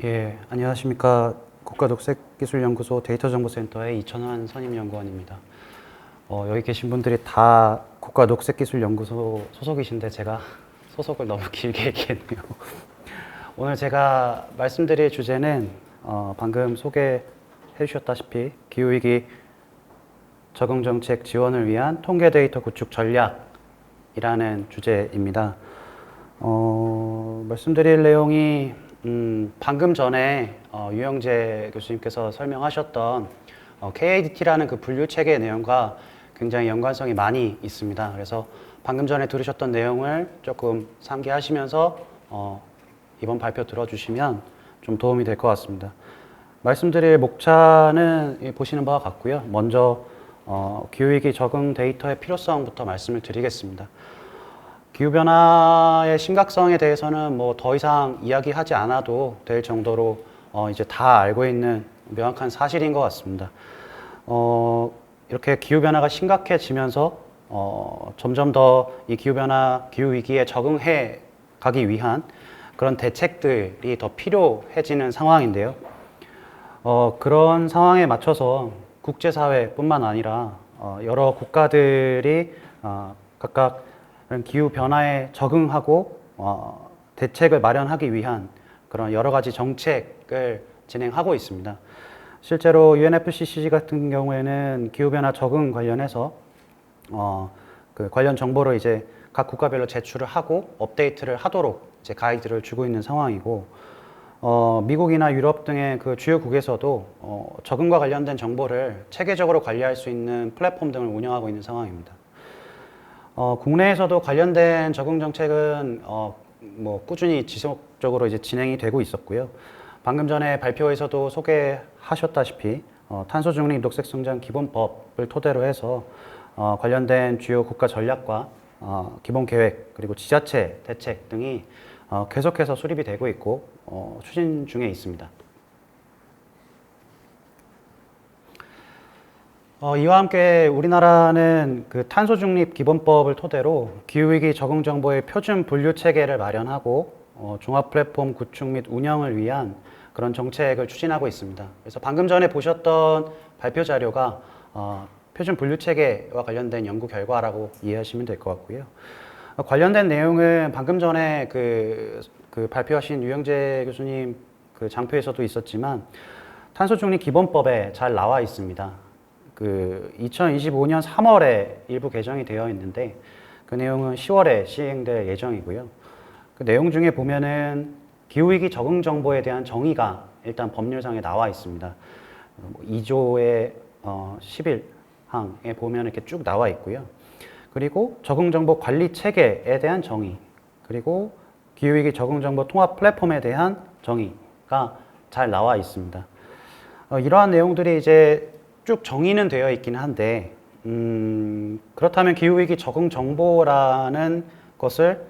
예, 안녕하십니까. 국가녹색기술연구소 데이터정보센터의 이천환 선임연구원입니다. 여기 계신 분들이 다 국가녹색기술연구소 소속이신데 제가 소속을 너무 길게 얘기했네요. 오늘 제가 말씀드릴 주제는 방금 소개해 주셨다시피 기후위기 적응정책 지원을 위한 통계 데이터 구축 전략이라는 주제입니다. 말씀드릴 내용이 방금 전에 유영재 교수님께서 설명하셨던 KADT라는 그 분류 체계 내용과 굉장히 연관성이 많이 있습니다. 그래서 방금 전에 들으셨던 내용을 조금 상기하시면서 이번 발표 들어주시면 좀 도움이 될 것 같습니다. 말씀드릴 목차는 보시는 바와 같고요. 먼저 기후위기 적응 데이터의 필요성부터 말씀을 드리겠습니다. 기후변화의 심각성에 대해서는 뭐 더 이상 이야기하지 않아도 될 정도로 이제 다 알고 있는 명확한 사실인 것 같습니다. 이렇게 기후변화가 심각해지면서 점점 더 이 기후위기에 적응해 가기 위한 그런 대책들이 더 필요해지는 상황인데요. 그런 상황에 맞춰서 국제사회뿐만 아니라 여러 국가들이 각각 기후 변화에 적응하고 대책을 마련하기 위한 그런 여러 가지 정책을 진행하고 있습니다. 실제로 UNFCCC 같은 경우에는 기후 변화 적응 관련해서 그 관련 정보를 이제 각 국가별로 제출을 하고 업데이트를 하도록 이제 가이드를 주고 있는 상황이고, 미국이나 유럽 등의 그 주요국에서도 적응과 관련된 정보를 체계적으로 관리할 수 있는 플랫폼 등을 운영하고 있는 상황입니다. 국내에서도 관련된 적응 정책은 뭐 꾸준히 지속적으로 이제 진행이 되고 있었고요. 방금 전에 발표에서도 소개하셨다시피 탄소 중립 녹색 성장 기본법을 토대로 해서 관련된 주요 국가 전략과 기본 계획 그리고 지자체 대책 등이 계속해서 수립이 되고 있고 추진 중에 있습니다. 이와 함께 우리나라는 그 탄소 중립 기본법을 토대로 기후위기 적응 정보의 표준 분류 체계를 마련하고 종합 플랫폼 구축 및 운영을 위한 그런 정책을 추진하고 있습니다. 그래서 방금 전에 보셨던 발표 자료가 표준 분류 체계와 관련된 연구 결과라고 이해하시면 될 것 같고요. 관련된 내용은 방금 전에 그 발표하신 유영재 교수님 그 장표에서도 있었지만 탄소 중립 기본법에 잘 나와 있습니다. 2025년 3월에 일부 개정이 되어 있는데 그 내용은 10월에 시행될 예정이고요. 그 내용 중에 보면은 기후위기 적응 정보에 대한 정의가 일단 법률상에 나와 있습니다. 2조의 11항에 보면 이렇게 쭉 나와 있고요. 그리고 적응 정보 관리 체계에 대한 정의, 그리고 기후위기 적응 정보 통합 플랫폼에 대한 정의가 잘 나와 있습니다. 이러한 내용들이 이제 쭉 정의는 되어 있긴 한데 그렇다면 기후위기 적응 정보라는 것을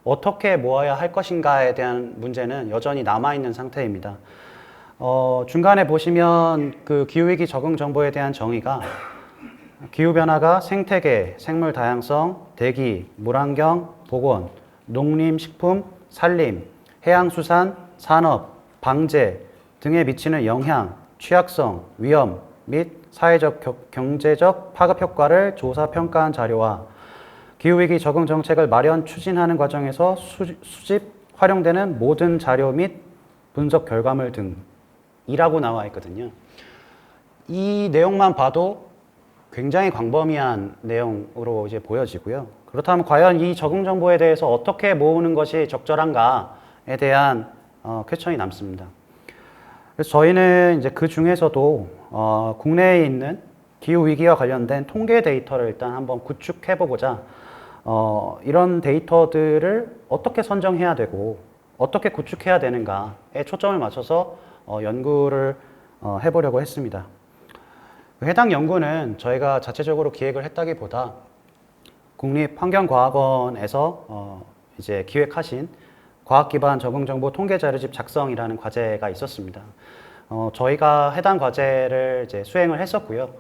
어떻게 모아야 할 것인가에 대한 문제는 여전히 남아있는 상태입니다. 중간에 보시면 그 기후위기 적응 정보에 대한 정의가 기후변화가 생태계, 생물 다양성, 대기, 물환경, 보건, 농림, 식품, 산림, 해양수산, 산업, 방제 등에 미치는 영향, 취약성, 위험 및 사회적, 경제적 파급 효과를 조사, 평가한 자료와 기후위기 적응 정책을 마련, 추진하는 과정에서 수집, 활용되는 모든 자료 및 분석 결과물 등이라고 나와 있거든요. 이 내용만 봐도 굉장히 광범위한 내용으로 이제 보여지고요. 그렇다면 과연 이 적응 정보에 대해서 어떻게 모으는 것이 적절한가에 대한 퀘스천이 남습니다. 그래서 저희는 이제 그 중에서도 국내에 있는 기후 위기와 관련된 통계 데이터를 일단 한번 구축해 보고자 이런 데이터들을 어떻게 선정해야 되고 어떻게 구축해야 되는가에 초점을 맞춰서 연구를 해보려고 했습니다. 해당 연구는 저희가 자체적으로 기획을 했다기보다 국립환경과학원에서 이제 기획하신 과학기반 적응정보 통계자료집 작성이라는 과제가 있었습니다. 저희가 해당 과제를 이제 수행을 했었고요.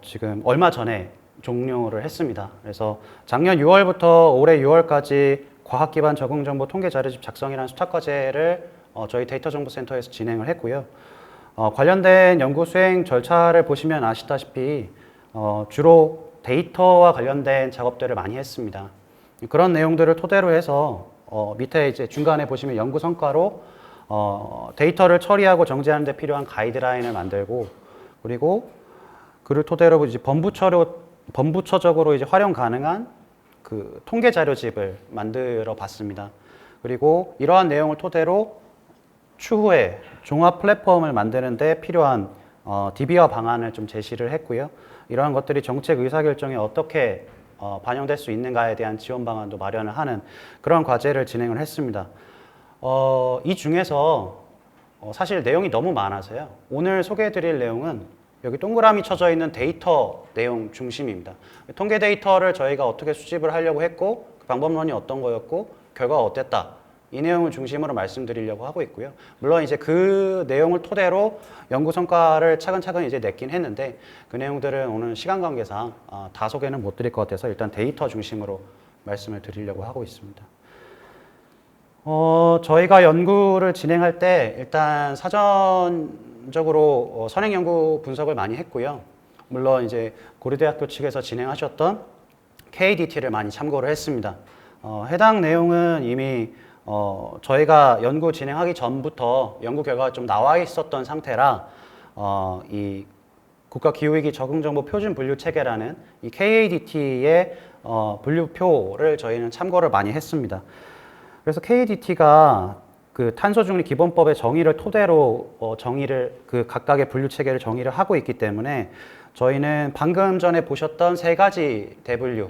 지금 얼마 전에 종료를 했습니다. 그래서 작년 6월부터 올해 6월까지 과학기반 적응정보 통계자료집 작성이라는 수탁과제를 저희 데이터정보센터에서 진행을 했고요. 관련된 연구 수행 절차를 보시면 아시다시피 주로 데이터와 관련된 작업들을 많이 했습니다. 그런 내용들을 토대로 해서 밑에 이제 중간에 보시면 연구 성과로 데이터를 처리하고 정제하는 데 필요한 가이드라인을 만들고, 그리고 그를 토대로 이제 범부처적으로 이제 활용 가능한 그 통계 자료집을 만들어 봤습니다. 그리고 이러한 내용을 토대로 추후에 종합 플랫폼을 만드는 데 필요한 DB화 방안을 좀 제시를 했고요. 이러한 것들이 정책 의사결정에 어떻게 반영될 수 있는가에 대한 지원 방안도 마련을 하는 그런 과제를 진행을 했습니다. 이 중에서 사실 내용이 너무 많아서요. 오늘 소개해드릴 내용은 여기 동그라미 쳐져 있는 데이터 내용 중심입니다. 통계 데이터를 저희가 어떻게 수집을 하려고 했고, 그 방법론이 어떤 거였고, 결과가 어땠다. 이 내용을 중심으로 말씀드리려고 하고 있고요. 물론 이제 그 내용을 토대로 연구 성과를 차근차근 이제 냈긴 했는데, 그 내용들은 오늘 시간 관계상 다 소개는 못 드릴 것 같아서 일단 데이터 중심으로 말씀을 드리려고 하고 있습니다. 저희가 연구를 진행할 때 일단 사전적으로 선행 연구 분석을 많이 했고요. 물론 이제 고려대학교 측에서 진행하셨던 KDT를 많이 참고를 했습니다. 해당 내용은 이미 저희가 연구 진행하기 전부터 연구 결과가 좀 나와 있었던 상태라 이 국가기후위기 적응정보 표준 분류 체계라는 이 KADT의 분류표를 저희는 참고를 많이 했습니다. 그래서 KADT가 그 탄소중립 기본법의 정의를 토대로 그 각각의 분류 체계를 정의를 하고 있기 때문에 저희는 방금 전에 보셨던 세 가지 대분류,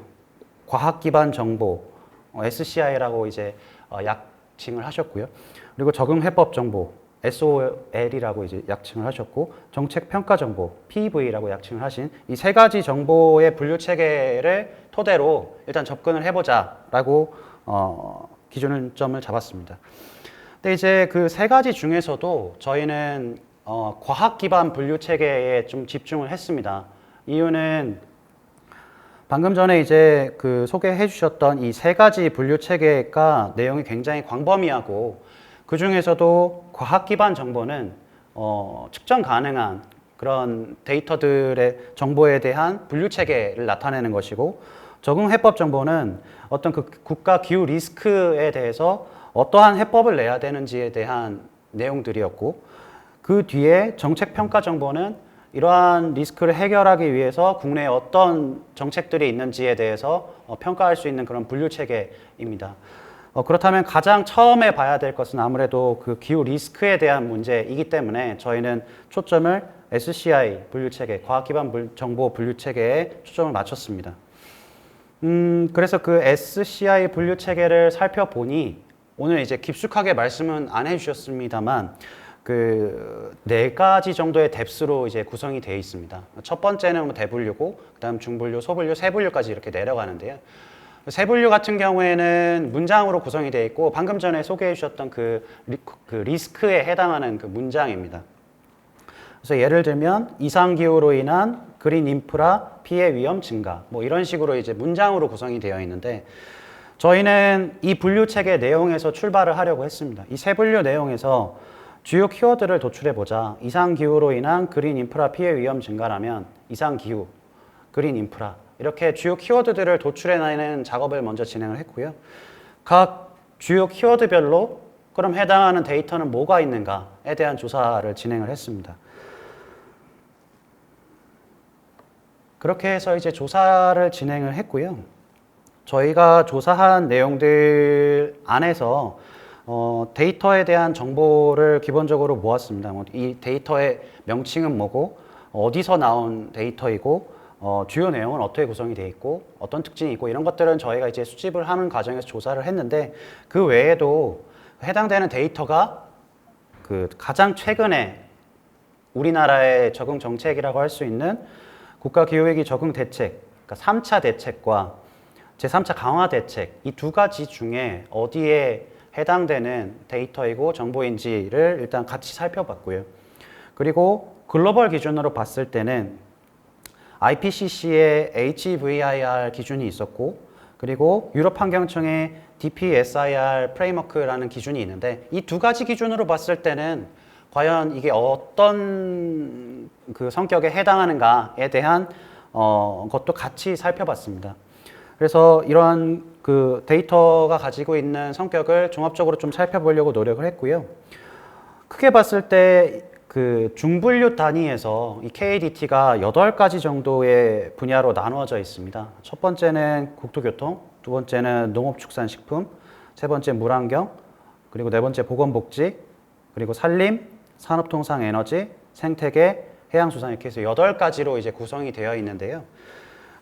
과학 기반 정보, SCI라고 이제 약칭을 하셨고요. 그리고 적응 해법 정보, SOL이라고 이제 약칭을 하셨고, 정책 평가 정보, PEV라고 약칭을 하신 이 세 가지 정보의 분류 체계를 토대로 일단 접근을 해보자라고 기준점을 잡았습니다. 근데 이제 그 세 가지 중에서도 저희는 과학 기반 분류 체계에 좀 집중을 했습니다. 이유는 방금 전에 이제 그 소개해 주셨던 이 세 가지 분류 체계가 내용이 굉장히 광범위하고, 그 중에서도 과학 기반 정보는 측정 가능한 그런 데이터들의 정보에 대한 분류 체계를 나타내는 것이고, 적응 해법 정보는 어떤 그 국가 기후 리스크에 대해서 어떠한 해법을 내야 되는지에 대한 내용들이었고, 그 뒤에 정책 평가 정보는 이러한 리스크를 해결하기 위해서 국내에 어떤 정책들이 있는지에 대해서 평가할 수 있는 그런 분류 체계입니다. 그렇다면 가장 처음에 봐야 될 것은 아무래도 그 기후 리스크에 대한 문제이기 때문에 저희는 초점을 SCI 분류 체계, 과학 기반 정보 분류 체계에 초점을 맞췄습니다. 그래서 그 SCI 분류 체계를 살펴보니 오늘 이제 깊숙하게 말씀은 안 해주셨습니다만 그 네 가지 정도의 뎁스로 이제 구성이 되어 있습니다. 첫 번째는 뭐 대분류고, 그다음 중분류, 소분류, 세분류까지 이렇게 내려가는데요. 세분류 같은 경우에는 문장으로 구성이 되어 있고, 방금 전에 소개해 주셨던 그 리스크에 해당하는 그 문장입니다. 그래서 예를 들면 이상기후로 인한 그린 인프라 피해 위험 증가, 뭐 이런 식으로 이제 문장으로 구성이 되어 있는데, 저희는 이 분류 체계 내용에서 출발을 하려고 했습니다. 이 세 분류 내용에서 주요 키워드를 도출해 보자. 이상기후로 인한 그린 인프라 피해 위험 증가라면 이상기후, 그린 인프라, 이렇게 주요 키워드들을 도출해내는 작업을 먼저 진행을 했고요. 각 주요 키워드별로 그럼 해당하는 데이터는 뭐가 있는가에 대한 조사를 진행을 했습니다. 그렇게 해서 이제 조사를 진행을 했고요. 저희가 조사한 내용들 안에서 데이터에 대한 정보를 기본적으로 모았습니다. 이 데이터의 명칭은 뭐고, 어디서 나온 데이터이고, 주요 내용은 어떻게 구성이 되어 있고, 어떤 특징이 있고, 이런 것들은 저희가 이제 수집을 하는 과정에서 조사를 했는데, 그 외에도 해당되는 데이터가 그 가장 최근에 우리나라의 적응 정책이라고 할 수 있는 국가기후위기 적응 대책, 그러니까 3차 대책과 제3차 강화 대책, 이 두 가지 중에 어디에 해당되는 데이터이고 정보인지를 일단 같이 살펴봤고요. 그리고 글로벌 기준으로 봤을 때는 IPCC의 HVIR 기준이 있었고, 그리고 유럽 환경청의 DPSIR 프레임워크라는 기준이 있는데 이 두 가지 기준으로 봤을 때는 과연 이게 어떤 그 성격에 해당하는가에 대한 것도 같이 살펴봤습니다. 그래서 이러한 그 데이터가 가지고 있는 성격을 종합적으로 좀 살펴보려고 노력을 했고요. 크게 봤을 때 그 중분류 단위에서 이 KADT가 8가지 정도의 분야로 나누어져 있습니다. 첫 번째는 국토교통, 두 번째는 농업축산식품, 세 번째 물환경, 그리고 네 번째 보건복지, 그리고 산림, 산업통상에너지, 생태계, 해양수산 이렇게 해서 8가지로 이제 구성이 되어 있는데요.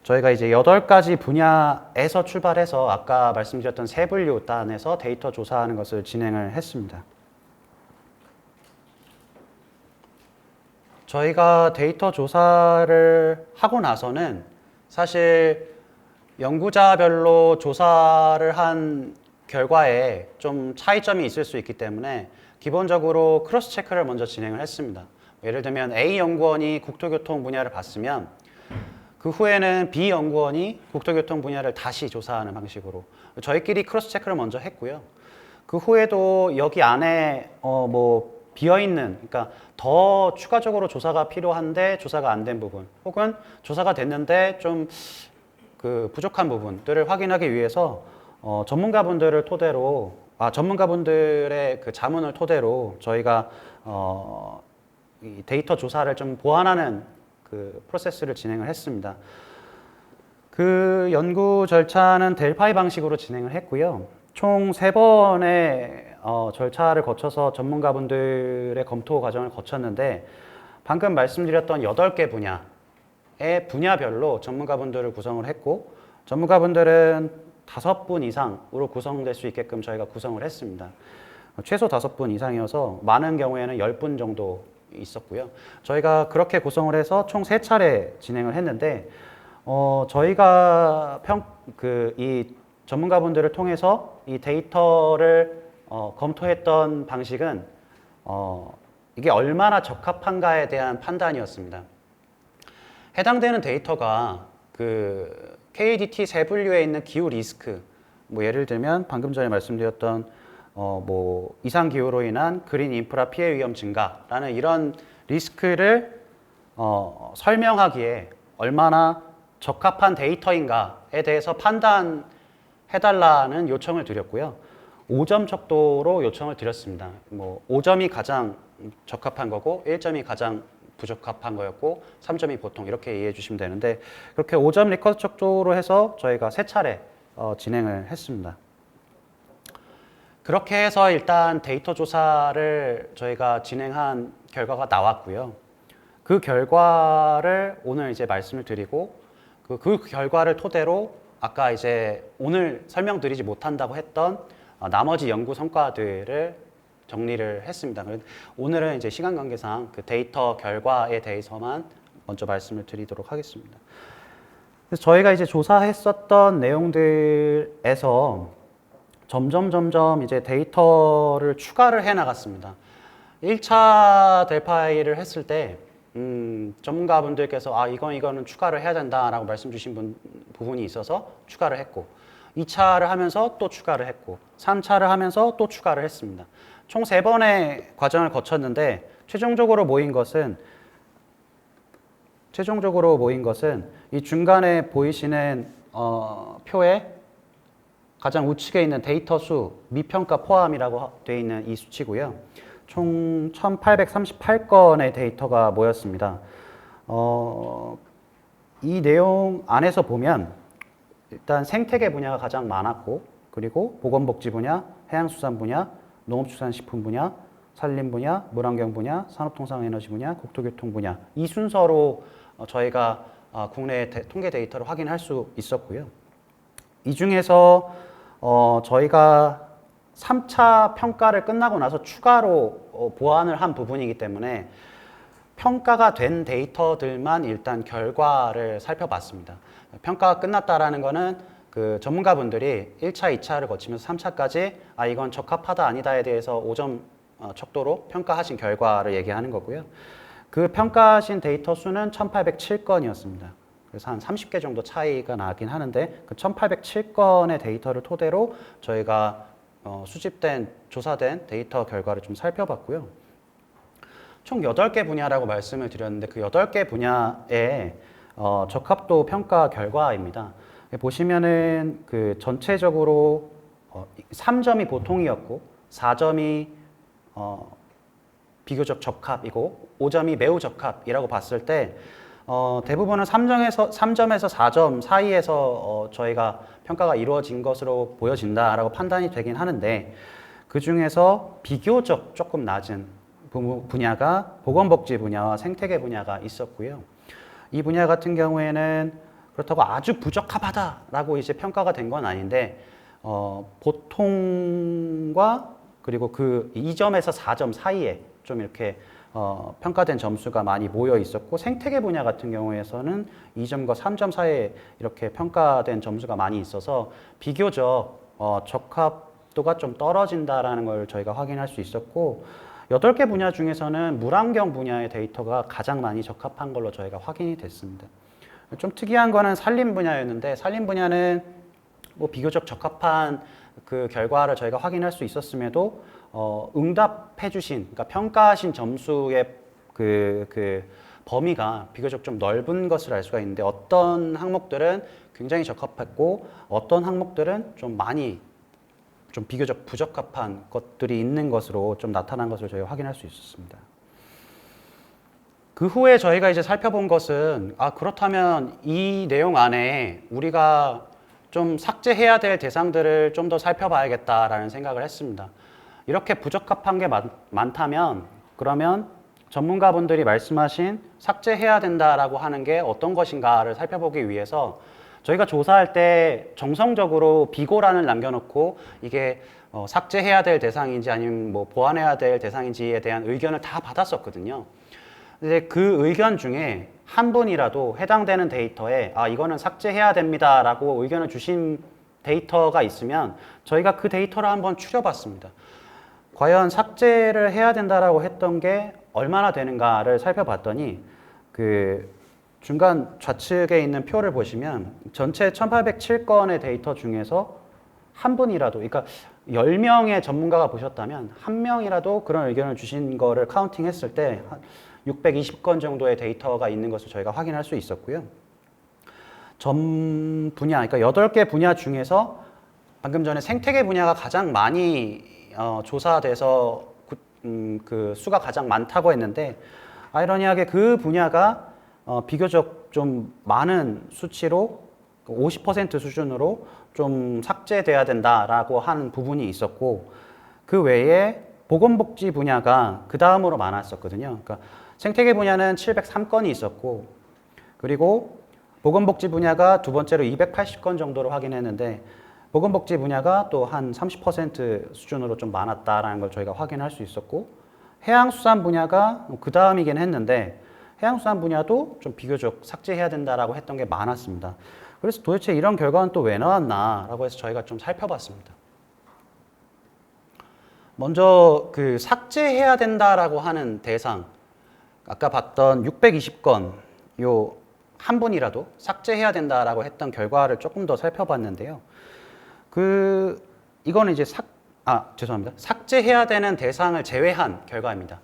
저희가 이제 8가지 분야에서 출발해서 아까 말씀드렸던 세 분류 단에서 데이터 조사하는 것을 진행을 했습니다. 저희가 데이터 조사를 하고 나서는 사실 연구자별로 조사를 한 결과에 좀 차이점이 있을 수 있기 때문에 기본적으로 크로스 체크를 먼저 진행을 했습니다. 예를 들면 A 연구원이 국토교통 분야를 봤으면 그 후에는 B 연구원이 국토교통 분야를 다시 조사하는 방식으로 저희끼리 크로스 체크를 먼저 했고요. 그 후에도 여기 안에 비어있는, 그러니까 더 추가적으로 조사가 필요한데 조사가 안 된 부분, 혹은 조사가 됐는데 좀 그 부족한 부분들을 확인하기 위해서 전문가분들을 토대로, 전문가분들의 그 자문을 토대로 저희가 이 데이터 조사를 좀 보완하는 그 프로세스를 진행을 했습니다. 그 연구 절차는 델파이 방식으로 진행을 했고요. 총 3번의 절차를 거쳐서 전문가분들의 검토 과정을 거쳤는데 방금 말씀드렸던 8개 분야의 분야별로 전문가분들을 구성을 했고 전문가분들은 5분 이상으로 구성될 수 있게끔 저희가 구성을 했습니다. 최소 5분 이상이어서 많은 경우에는 10분 정도 있었고요. 저희가 그렇게 구성을 해서 총 3차례 진행을 했는데 저희가 이 전문가분들을 통해서 이 데이터를 검토했던 방식은 이게 얼마나 적합한가에 대한 판단이었습니다. 해당되는 데이터가 그 KADT 세 분류에 있는 기후 리스크, 예를 들면 방금 전에 말씀드렸던 이상 기후로 인한 그린 인프라 피해 위험 증가라는 이런 리스크를 설명하기에 얼마나 적합한 데이터인가에 대해서 판단해달라는 요청을 드렸고요. 5점 척도로 요청을 드렸습니다. 5점이 가장 적합한 거고 1점이 가장 부적합한 거였고 3점이 보통 이렇게 이해해 주시면 되는데 그렇게 5점 리커트 척도로 해서 저희가 3차례 진행을 했습니다. 그렇게 해서 일단 데이터 조사를 저희가 진행한 결과가 나왔고요. 그 결과를 오늘 이제 말씀을 드리고 그 결과를 토대로 아까 이제 오늘 설명드리지 못한다고 했던 나머지 연구 성과들을 정리를 했습니다. 오늘은 이제 시간 관계상 그 데이터 결과에 대해서만 먼저 말씀을 드리도록 하겠습니다. 그래서 저희가 이제 조사했었던 내용들에서 점점 이제 데이터를 추가를 해 나갔습니다. 1차 델파이를 했을 때 전문가분들께서 이거는 추가를 해야 된다라고 말씀 주신 부분이 있어서 추가를 했고 2차를 하면서 또 추가를 했고 3차를 하면서 또 추가를 했습니다. 총 3번의 과정을 거쳤는데 최종적으로 모인 것은 이 중간에 보이시는 표에 가장 우측에 있는 데이터 수 미평가 포함이라고 되어 있는 이 수치고요. 총 1838건의 데이터가 모였습니다. 이 내용 안에서 보면 일단 생태계 분야가 가장 많았고 그리고 보건복지 분야, 해양수산 분야, 농업축산식품 분야, 산림 분야, 물환경 분야, 산업통상에너지 분야, 국토교통 분야 이 순서로 저희가 국내 통계 데이터를 확인할 수 있었고요. 이 중에서 저희가 3차 평가를 끝나고 나서 추가로 보완을 한 부분이기 때문에 평가가 된 데이터들만 일단 결과를 살펴봤습니다. 평가가 끝났다라는 거는 그 전문가분들이 1차, 2차를 거치면서 3차까지 이건 적합하다 아니다에 대해서 5점 척도로 평가하신 결과를 얘기하는 거고요. 그 평가하신 데이터 수는 1807건이었습니다. 그래서 한 30개 정도 차이가 나긴 하는데 그 1807건의 데이터를 토대로 저희가 수집된, 조사된 데이터 결과를 좀 살펴봤고요. 총 8개 분야라고 말씀을 드렸는데 그 8개 분야의 적합도 평가 결과입니다. 보시면은 그 전체적으로 3점이 보통이었고 4점이 비교적 적합이고 5점이 매우 적합이라고 봤을 때 대부분은 3점에서 4점 사이에서 저희가 평가가 이루어진 것으로 보여진다라고 판단이 되긴 하는데 그 중에서 비교적 조금 낮은 분야가 보건복지 분야와 생태계 분야가 있었고요. 이 분야 같은 경우에는 그렇다고 아주 부적합하다라고 이제 평가가 된 건 아닌데 보통과 그리고 그 2점에서 4점 사이에 좀 이렇게 평가된 점수가 많이 모여 있었고 생태계 분야 같은 경우에서는 2점과 3점 사이에 이렇게 평가된 점수가 많이 있어서 비교적 적합도가 좀 떨어진다라는 걸 저희가 확인할 수 있었고 8개 분야 중에서는 물환경 분야의 데이터가 가장 많이 적합한 걸로 저희가 확인이 됐습니다. 좀 특이한 거는 산림 분야였는데 산림 분야는 뭐 비교적 적합한 그 결과를 저희가 확인할 수 있었음에도 응답해 주신, 그러니까 평가하신 점수의 그 범위가 비교적 좀 넓은 것을 알 수가 있는데 어떤 항목들은 굉장히 적합했고 어떤 항목들은 좀 많이 좀 비교적 부적합한 것들이 있는 것으로 좀 나타난 것을 저희가 확인할 수 있었습니다. 그 후에 저희가 이제 살펴본 것은 그렇다면 이 내용 안에 우리가 좀 삭제해야 될 대상들을 좀 더 살펴봐야겠다라는 생각을 했습니다. 이렇게 부적합한 게 많다면 그러면 전문가분들이 말씀하신 삭제해야 된다라고 하는 게 어떤 것인가를 살펴보기 위해서 저희가 조사할 때 정성적으로 비고란을 남겨놓고 이게 삭제해야 될 대상인지 아니면 뭐 보완해야 될 대상인지에 대한 의견을 다 받았었거든요. 근데 그 의견 중에 한 분이라도 해당되는 데이터에 이거는 삭제해야 됩니다라고 의견을 주신 데이터가 있으면 저희가 그 데이터를 한번 추려봤습니다. 과연 삭제를 해야 된다라고 했던 게 얼마나 되는가를 살펴봤더니 그 중간 좌측에 있는 표를 보시면 전체 1807건의 데이터 중에서 한 분이라도, 그러니까 10명의 전문가가 보셨다면 한 명이라도 그런 의견을 주신 거를 카운팅했을 때 한 620건 정도의 데이터가 있는 것을 저희가 확인할 수 있었고요. 전 분야, 그러니까 8개 분야 중에서 방금 전에 생태계 분야가 가장 많이 조사돼서 그 수가 가장 많다고 했는데 아이러니하게 그 분야가 비교적 좀 많은 수치로 50% 수준으로 좀 삭제돼야 된다라고 하는 부분이 있었고 그 외에 보건복지 분야가 그 다음으로 많았었거든요. 그러니까 생태계 분야는 703건이 있었고 그리고 보건복지 분야가 두 번째로 280건 정도로 확인했는데 보건복지 분야가 또 한 30% 수준으로 좀 많았다라는 걸 저희가 확인할 수 있었고 해양수산 분야가 그 다음이긴 했는데 해양수산 분야도 좀 비교적 삭제해야 된다라고 했던 게 많았습니다. 그래서 도대체 이런 결과는 또 왜 나왔나라고 해서 저희가 좀 살펴봤습니다. 먼저 그 삭제해야 된다라고 하는 대상, 아까 봤던 620건 요 한 분이라도 삭제해야 된다라고 했던 결과를 조금 더 살펴봤는데요. 이거는 이제 죄송합니다. 삭제해야 되는 대상을 제외한 결과입니다.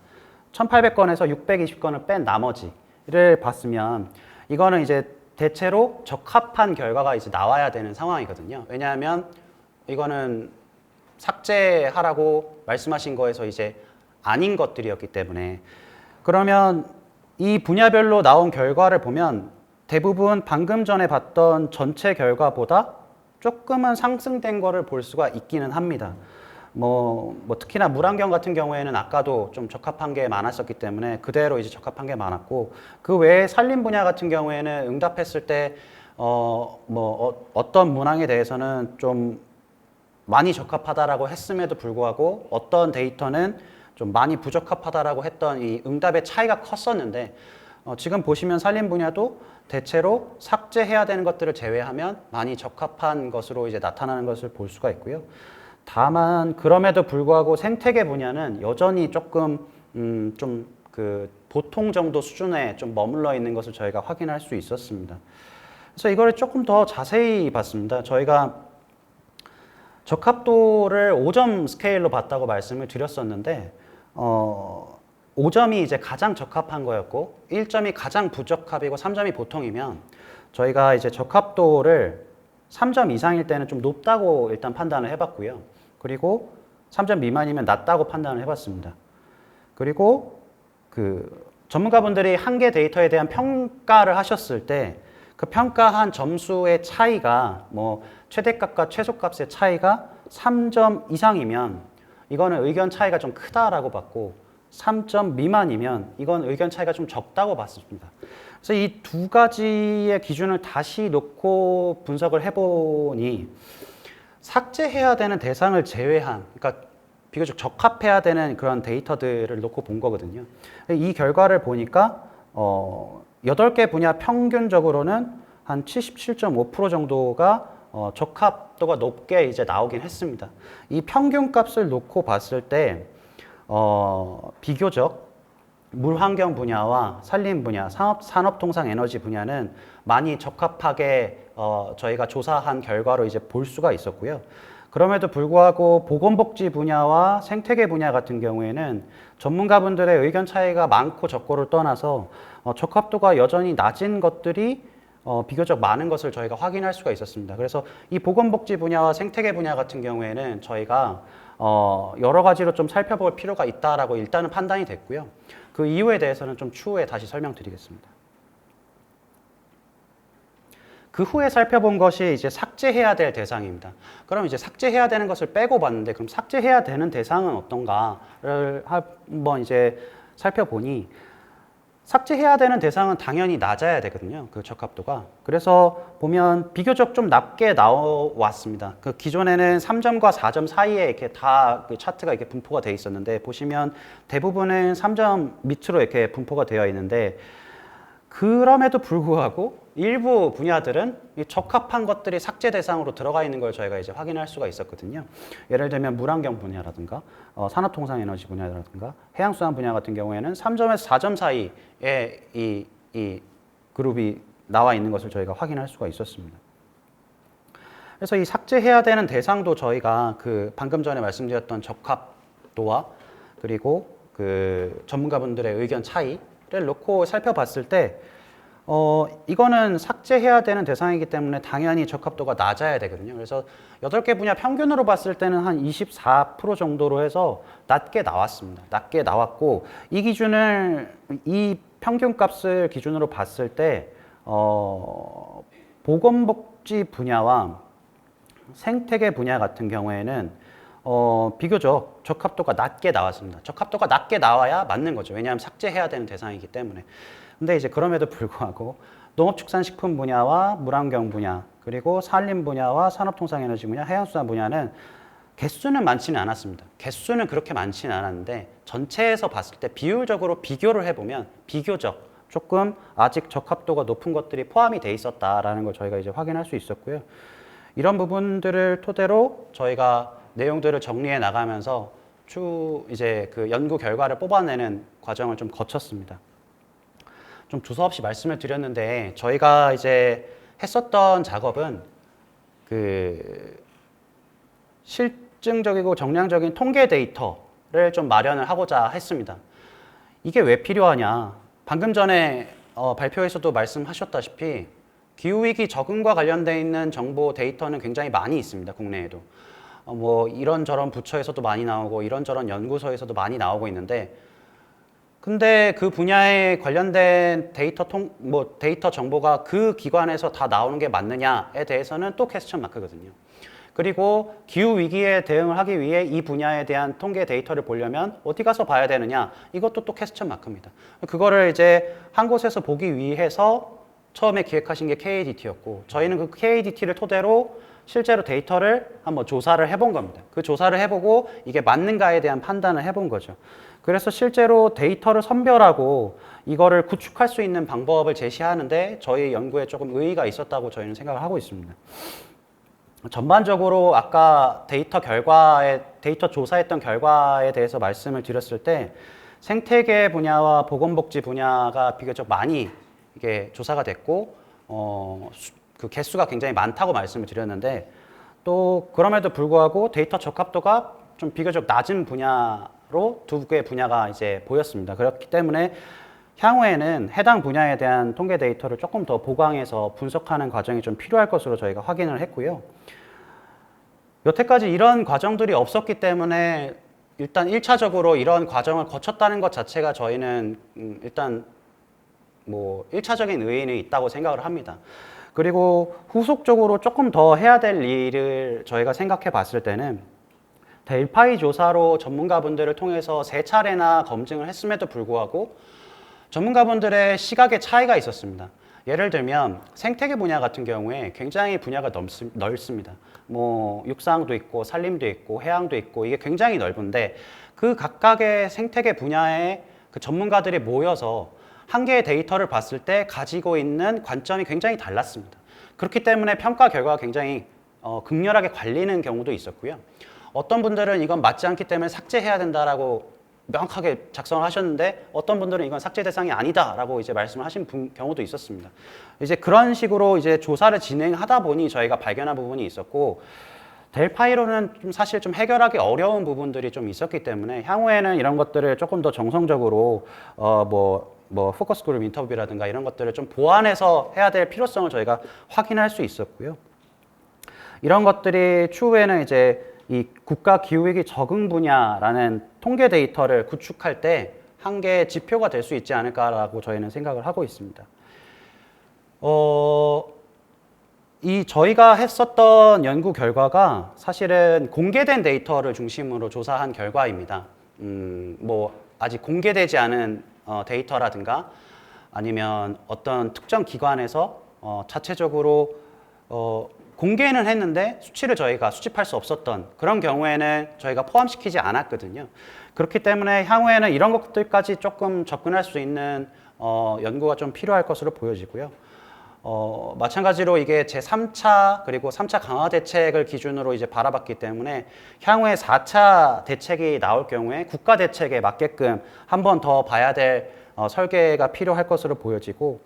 1800건에서 620건을 뺀 나머지를 봤으면 이거는 이제 대체로 적합한 결과가 이제 나와야 되는 상황이거든요. 왜냐하면 이거는 삭제하라고 말씀하신 거에서 이제 아닌 것들이었기 때문에 그러면 이 분야별로 나온 결과를 보면 대부분 방금 전에 봤던 전체 결과보다 조금은 상승된 거를 볼 수가 있기는 합니다. 뭐 특히나 물환경 같은 경우에는 아까도 좀 적합한 게 많았었기 때문에 그대로 이제 적합한 게 많았고 그 외에 산림 분야 같은 경우에는 응답했을 때 어떤 문항에 대해서는 좀 많이 적합하다라고 했음에도 불구하고 어떤 데이터는 좀 많이 부적합하다라고 했던 이 응답의 차이가 컸었는데 지금 보시면 산림 분야도 대체로 삭제해야 되는 것들을 제외하면 많이 적합한 것으로 이제 나타나는 것을 볼 수가 있고요. 다만 그럼에도 불구하고 생태계 분야는 여전히 조금 좀 그 보통 정도 수준에 좀 머물러 있는 것을 저희가 확인할 수 있었습니다. 그래서 이거를 조금 더 자세히 봤습니다. 저희가 적합도를 5점 스케일로 봤다고 말씀을 드렸었는데 5점이 이제 가장 적합한 거였고 1점이 가장 부적합이고 3점이 보통이면 저희가 이제 적합도를 3점 이상일 때는 좀 높다고 일단 판단을 해봤고요. 그리고 3점 미만이면 낮다고 판단을 해봤습니다. 그리고 그 전문가분들이 한 개 데이터에 대한 평가를 하셨을 때 그 평가한 점수의 차이가 뭐 최대값과 최소값의 차이가 3점 이상이면 이거는 의견 차이가 좀 크다라고 봤고 3점 미만이면 이건 의견 차이가 좀 적다고 봤습니다. 그래서 이 두 가지의 기준을 다시 놓고 분석을 해보니 삭제해야 되는 대상을 제외한, 그러니까 비교적 적합해야 되는 그런 데이터들을 놓고 본 거거든요. 이 결과를 보니까 8개 분야 평균적으로는 한 77.5% 정도가 적합도가 높게 이제 나오긴 했습니다. 이 평균값을 놓고 봤을 때 비교적 물환경 분야와 산림 분야, 산업통상에너지 분야는 많이 적합하게 저희가 조사한 결과로 이제 볼 수가 있었고요. 그럼에도 불구하고 보건복지 분야와 생태계 분야 같은 경우에는 전문가분들의 의견 차이가 많고 적고를 떠나서 적합도가 여전히 낮은 것들이 비교적 많은 것을 저희가 확인할 수가 있었습니다. 그래서 이 보건복지 분야와 생태계 분야 같은 경우에는 저희가 여러 가지로 좀 살펴볼 필요가 있다라고 일단은 판단이 됐고요. 그 이유에 대해서는 좀 추후에 다시 설명드리겠습니다. 그 후에 살펴본 것이 이제 삭제해야 될 대상입니다. 그럼 이제 삭제해야 되는 것을 빼고 봤는데 그럼 삭제해야 되는 대상은 어떤가를 한번 이제 살펴보니 삭제해야 되는 대상은 당연히 낮아야 되거든요. 그 적합도가. 그래서 보면 비교적 좀 낮게 나왔습니다. 그 기존에는 3점과 4점 사이에 이렇게 다 그 차트가 이렇게 분포가 되어 있었는데 보시면 대부분은 3점 밑으로 이렇게 분포가 되어 있는데 그럼에도 불구하고 일부 분야들은 이 적합한 것들이 삭제 대상으로 들어가 있는 걸 저희가 이제 확인할 수가 있었거든요. 예를 들면 물환경 분야라든가 산업통상에너지 분야라든가 해양수산 분야 같은 경우에는 3점에서 4점 사이에 이 그룹이 나와 있는 것을 저희가 확인할 수가 있었습니다. 그래서 이 삭제해야 되는 대상도 저희가 그 방금 전에 말씀드렸던 적합도와 그리고 그 전문가분들의 의견 차이를 놓고 살펴봤을 때 이거는 삭제해야 되는 대상이기 때문에 당연히 적합도가 낮아야 되거든요. 그래서 8개 분야 평균으로 봤을 때는 한 24% 정도로 해서 낮게 나왔습니다. 낮게 나왔고 이 기준을 이 평균값을 기준으로 봤을 때 보건복지 분야와 생태계 분야 같은 경우에는 비교적 적합도가 낮게 나왔습니다. 적합도가 낮게 나와야 맞는 거죠. 왜냐하면 삭제해야 되는 대상이기 때문에. 근데 이제 그럼에도 불구하고 농업축산식품 분야와 물환경 분야 그리고 산림 분야와 산업통상에너지 분야, 해양수산 분야는 개수는 많지는 않았습니다. 개수는 그렇게 많지는 않았는데 전체에서 봤을 때 비율적으로 비교를 해보면 비교적 조금 아직 적합도가 높은 것들이 포함이 돼 있었다라는 걸 저희가 이제 확인할 수 있었고요. 이런 부분들을 토대로 저희가 내용들을 정리해 나가면서 이제 그 연구 결과를 뽑아내는 과정을 좀 거쳤습니다. 좀 두서없이 말씀을 드렸는데 저희가 이제 했었던 작업은 그 실증적이고 정량적인 통계 데이터를 좀 마련을 하고자 했습니다. 이게 왜 필요하냐? 방금 전에 발표에서도 말씀하셨다시피 기후위기 적응과 관련되어 있는 정보 데이터는 굉장히 많이 있습니다. 국내에도. 뭐 이런저런 부처에서도 많이 나오고 이런저런 연구소에서도 많이 나오고 있는데 근데 그 분야에 관련된 데이터 정보가 그 기관에서 다 나오는 게 맞느냐에 대해서는 또 퀘스천 마크거든요. 그리고 기후 위기에 대응을 하기 위해 이 분야에 대한 통계 데이터를 보려면 어디 가서 봐야 되느냐? 이것도 또 퀘스천 마크입니다. 그거를 이제 한 곳에서 보기 위해서 처음에 기획하신 게 KADT였고 저희는 그 KADT를 토대로 실제로 데이터를 한번 조사를 해본 겁니다. 그 조사를 해보고 이게 맞는가에 대한 판단을 해본 거죠. 그래서 실제로 데이터를 선별하고 이거를 구축할 수 있는 방법을 제시하는데 저희 연구에 조금 의의가 있었다고 저희는 생각을 하고 있습니다. 전반적으로 아까 데이터 조사했던 결과에 대해서 말씀을 드렸을 때 생태계 분야와 보건복지 분야가 비교적 많이 이게 조사가 됐고 그 개수가 굉장히 많다고 말씀을 드렸는데 또 그럼에도 불구하고 데이터 적합도가 좀 비교적 낮은 분야로 두 개의 분야가 이제 보였습니다. 그렇기 때문에 향후에는 해당 분야에 대한 통계 데이터를 조금 더 보강해서 분석하는 과정이 좀 필요할 것으로 저희가 확인을 했고요. 여태까지 이런 과정들이 없었기 때문에 일단 1차적으로 이런 과정을 거쳤다는 것 자체가 저희는 일단 뭐 1차적인 의의는 있다고 생각을 합니다. 그리고 후속적으로 조금 더 해야 될 일을 저희가 생각해 봤을 때는 델파이 조사로 전문가분들을 통해서 3차례나 검증을 했음에도 불구하고 전문가분들의 시각의 차이가 있었습니다. 예를 들면 생태계 분야 같은 경우에 굉장히 분야가 넓습니다. 뭐 육상도 있고 산림도 있고 해양도 있고 이게 굉장히 넓은데 그 각각의 생태계 분야의 그 전문가들이 모여서 한 개의 데이터를 봤을 때 가지고 있는 관점이 굉장히 달랐습니다. 그렇기 때문에 평가 결과가 굉장히 극렬하게 갈리는 경우도 있었고요. 어떤 분들은 이건 맞지 않기 때문에 삭제해야 된다라고 명확하게 작성을 하셨는데 어떤 분들은 이건 삭제 대상이 아니다라고 이제 말씀을 하신 경우도 있었습니다. 이제 그런 식으로 이제 조사를 진행하다 보니 저희가 발견한 부분이 있었고 델파이로는 좀 사실 좀 해결하기 어려운 부분들이 좀 있었기 때문에 향후에는 이런 것들을 조금 더 정성적으로 뭐 포커스 그룹 인터뷰라든가 이런 것들을 좀 보완해서 해야 될 필요성을 저희가 확인할 수 있었고요. 이런 것들이 추후에는 이제 이 국가 기후위기 적응 분야라는 통계 데이터를 구축할 때 한 개의 지표가 될 수 있지 않을까라고 저희는 생각을 하고 있습니다. 이 저희가 했었던 연구 결과가 사실은 공개된 데이터를 중심으로 조사한 결과입니다. 뭐 아직 공개되지 않은 데이터라든가 아니면 어떤 특정 기관에서 자체적으로 공개는 했는데 수치를 저희가 수집할 수 없었던 그런 경우에는 저희가 포함시키지 않았거든요. 그렇기 때문에 향후에는 이런 것들까지 조금 접근할 수 있는 연구가 좀 필요할 것으로 보여지고요. 마찬가지로 이게 제3차 그리고 3차 강화 대책을 기준으로 이제 바라봤기 때문에 향후에 4차 대책이 나올 경우에 국가 대책에 맞게끔 한 번 더 봐야 될 설계가 필요할 것으로 보여지고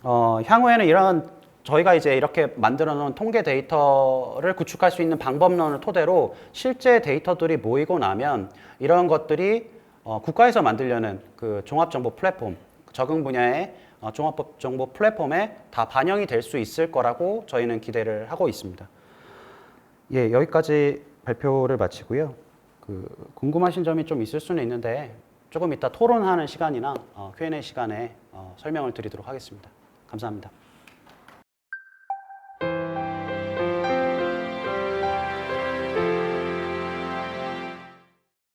향후에는 이런 저희가 이제 이렇게 만들어 놓은 통계 데이터를 구축할 수 있는 방법론을 토대로 실제 데이터들이 모이고 나면 이런 것들이 국가에서 만들려는 그 종합정보 플랫폼, 적응 분야의 종합정보 플랫폼에 다 반영이 될 수 있을 거라고 저희는 기대를 하고 있습니다. 예, 여기까지 발표를 마치고요. 궁금하신 점이 좀 있을 수는 있는데 조금 이따 토론하는 시간이나 Q&A 시간에 설명을 드리도록 하겠습니다. 감사합니다.